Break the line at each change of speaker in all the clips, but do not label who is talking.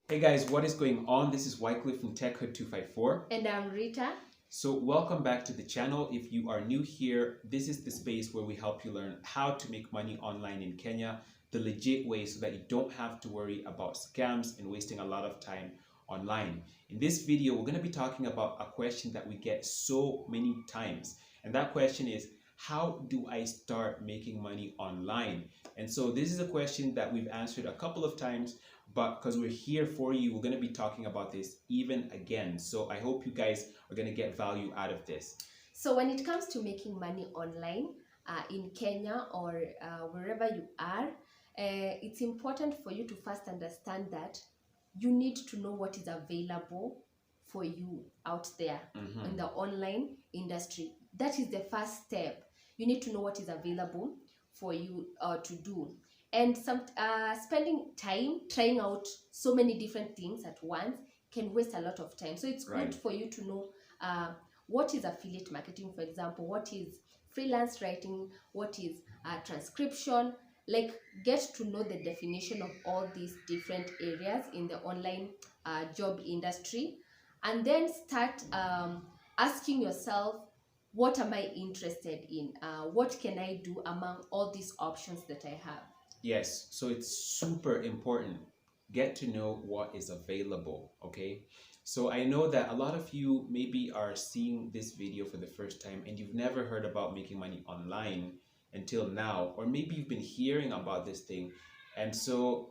Hey guys, what is going on? This is Wycliffe from TechHood 254.
And I'm Rita.
So welcome back to the channel. If you are new here, this is the space where we help you learn how to make money online in Kenya, the legit way so that you don't have to worry about scams and wasting a lot of time online. In this video, we're going to be talking about a question that we get so many times. And that question is, how do I start making money online? And so this is a question that we've answered a couple of times, but because we're here for you, we're going to be talking about this even again. So I hope you guys are going to get value out of this.
So when it comes to making money online in Kenya or wherever you are, it's important for you to first understand that you need to know what is available for you out there in the online industry. That is the first step. You need to know what is available for you to do. And spending time trying out so many different things at once can waste a lot of time. So it's good for you to know what is affiliate marketing, for example, what is freelance writing, what is transcription. Like, get to know the definition of all these different areas in the online job industry, and then start asking yourself, what am I interested in? What can I do among all these options that I have?
Yes, so it's super important. Get to know what is available, okay? So I know that a lot of you maybe are seeing this video for the first time and you've never heard about making money online until now, or maybe you've been hearing about this thing, and so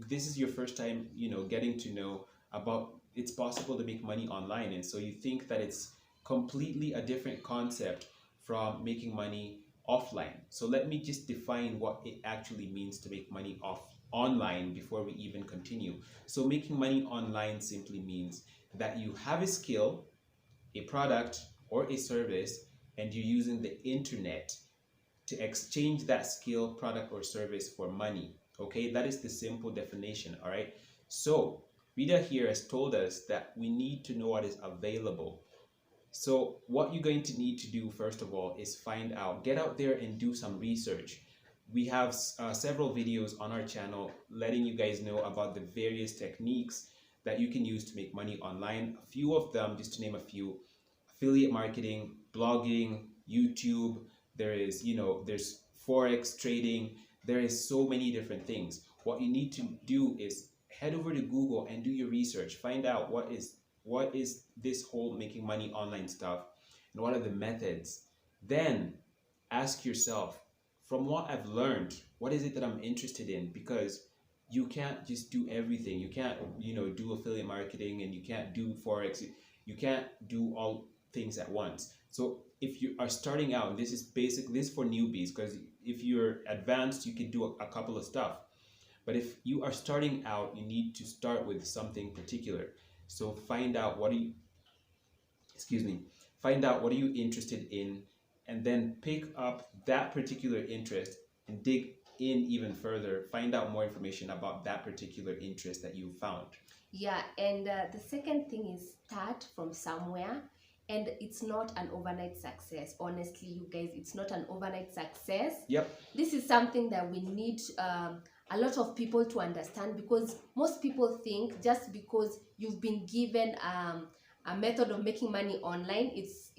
this is your first time, getting to know about it's possible to make money online, and so you think that it's completely a different concept from making money offline. So let me just define what it actually means to make money online before we even continue. So making money online simply means that you have a skill, a product, or a service, and you're using the internet to exchange that skill, product, or service for money. Okay, that is the simple definition. All right, so Rita here has told us that we need to know what is available. So what you're going to need to do, first of all, is get out there and do some research. We have several videos on our channel letting you guys know about the various techniques that you can use to make money online. A few of them, just to name a few: affiliate marketing, blogging, YouTube. There's Forex trading. There is so many different things. What you need to do is head over to Google and do your research. Find out what is this whole making money online stuff and what are the methods. Then ask yourself, from what I've learned, what is it that I'm interested in? Because you can't just do everything. You can't, do affiliate marketing, and you can't do Forex. You can't do all things at once. So if you are starting out, this is for newbies, because if you're advanced, you can do a couple of stuff. But if you are starting out, you need to start with something particular. So find out what are you interested in, and then pick up that particular interest and dig in even further. Find out more information about that particular interest that you found.
Yeah, and the second thing is start from somewhere. And it's not an overnight success. Honestly, you guys, it's not an overnight success.
Yep.
This is something that we need a lot of people to understand, because most people think just because you've been given a method of making money online, it's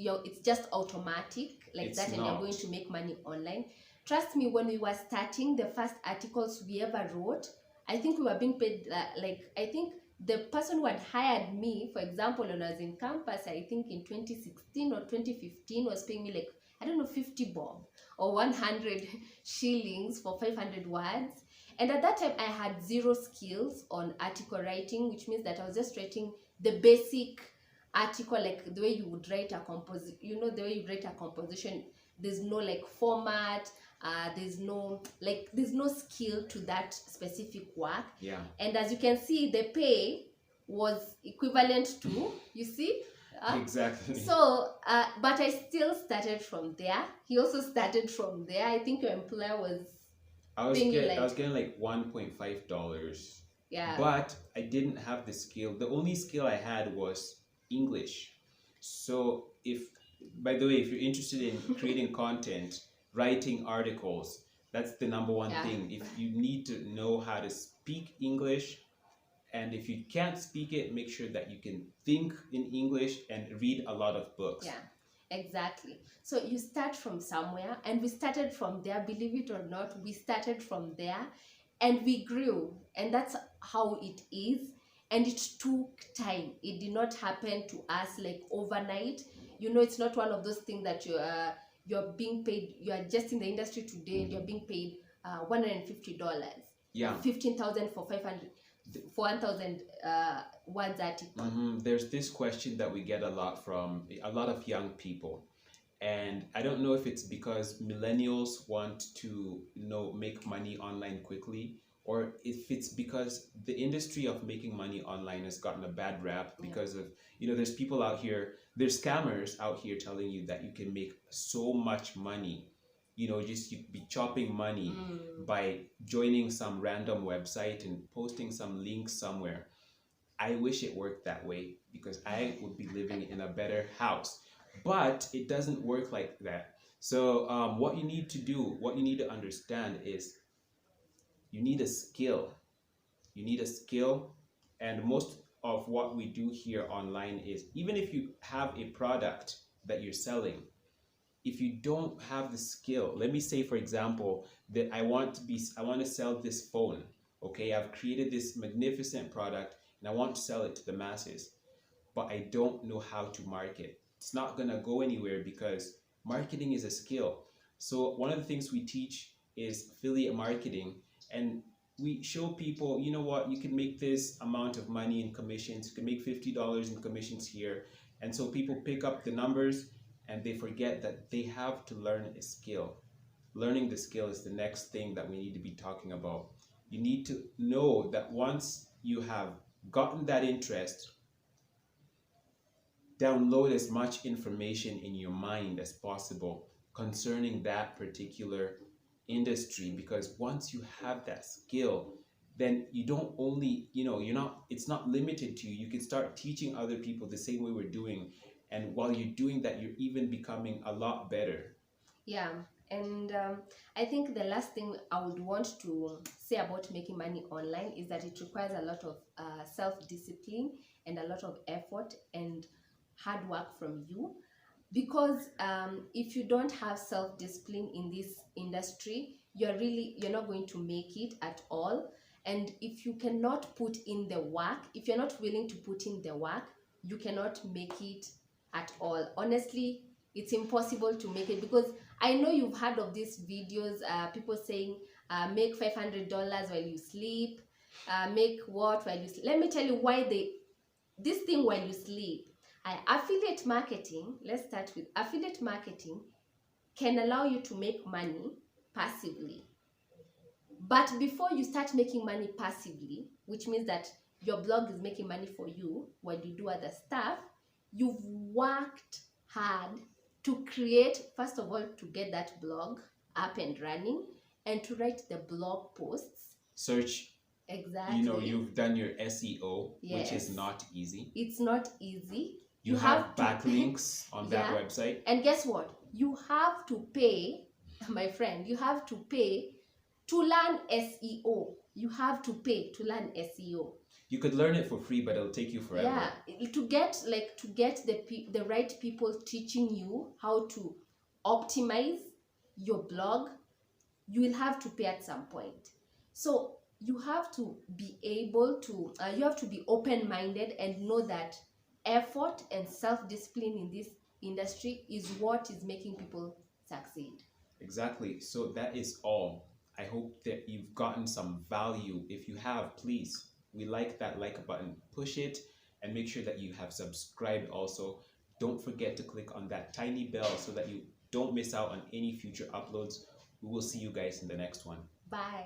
just automatic like
It's
that, and
not.
you're going to make money online. Trust me, when we were starting, the first articles we ever wrote, I think we were being paid I think the person who had hired me, for example, when I was in campus, I think in 2016 or 2015, was paying me like, I don't know, 50 bob or 100 shillings for 500 words. And at that time, I had zero skills on article writing, which means that I was just writing the basic article, like the way you would write a the way you write a composition. There's no like format. There's no skill to that specific work.
Yeah.
And as you can see, the pay was equivalent to, you see,
exactly.
So but I still started from there. He also started from there. I think your employer was
I was getting like $1.5.
Yeah.
But I didn't have the skill. The only skill I had was English. So by the way, if you're interested in creating content, writing articles, that's the number one thing. If you need to know how to speak English, And if you can't speak it, make sure that you can think in English and read a lot of books.
Yeah, exactly. So you start from somewhere, and we started from there, believe it or not, we started from there and we grew, and that's how it is. And it took time. It did not happen to us like overnight. You know, it's not one of those things that you're being paid, you are just in the industry today and you're being paid $150.
Yeah.
15,000 for 500 for 1,000 words article.
There's this question that we get a lot from a lot of young people, and I don't know if it's because millennials want to, make money online quickly, or if it's because the industry of making money online has gotten a bad rap because of, there's people out here, there's scammers out here telling you that you can make so much money, just you be chopping money by joining some random website and posting some links somewhere. I wish it worked that way because I would be living in a better house. But it doesn't work like that. So what you need to do, what you need to understand is you need a skill. You need a skill. And most of what we do here online is, even if you have a product that you're selling, if you don't have the skill, let me say, for example, that I want to sell this phone. Okay, I've created this magnificent product and I want to sell it to the masses, but I don't know how to market. It's not gonna go anywhere because marketing is a skill. So one of the things we teach is affiliate marketing, and we show people, you know what, you can make this amount of money in commissions, you can make $50 in commissions here. And so people pick up the numbers and they forget that they have to learn a skill. Learning the skill is the next thing that we need to be talking about. You need to know that once you have gotten that interest, download as much information in your mind as possible concerning that particular industry, because once you have that skill, then you don't only, it's not limited to you. You can start teaching other people the same way we're doing. And while you're doing that, you're even becoming a lot better.
Yeah, and I think the last thing I would want to say about making money online is that it requires a lot of self-discipline and a lot of effort and hard work from you. Because if you don't have self-discipline in this industry, you're not going to make it at all. And if you cannot put in the work, if you're not willing to put in the work, you cannot make it at all. Honestly, it's impossible to make it, because I know you've heard of these videos, people saying make $500 while you sleep, make what while you sleep. Let me tell you why this thing while you sleep. Affiliate marketing, let's start with affiliate marketing, can allow you to make money passively. But before you start making money passively, which means that your blog is making money for you while you do other stuff, you've worked hard to create, first of all, to get that blog up and running and to write the blog posts.
Search.
Exactly.
You've done your SEO,
yes,
which is not easy.
It's not easy.
You have backlinks on that website.
And guess what? You have to pay, my friend, you have to pay to learn SEO. You have to pay to learn SEO.
You could learn it for free, but it'll take you forever.
Yeah, to get the right people teaching you how to optimize your blog, you will have to pay at some point. So you have to be able to, you have to be open-minded and know that effort and self-discipline in this industry is what is making people succeed.
Exactly. So that is all. I hope that you've gotten some value. If you have, please, we like that like button. Push it and make sure that you have subscribed also. Don't forget to click on that tiny bell so that you don't miss out on any future uploads. We will see you guys in the next one.
Bye.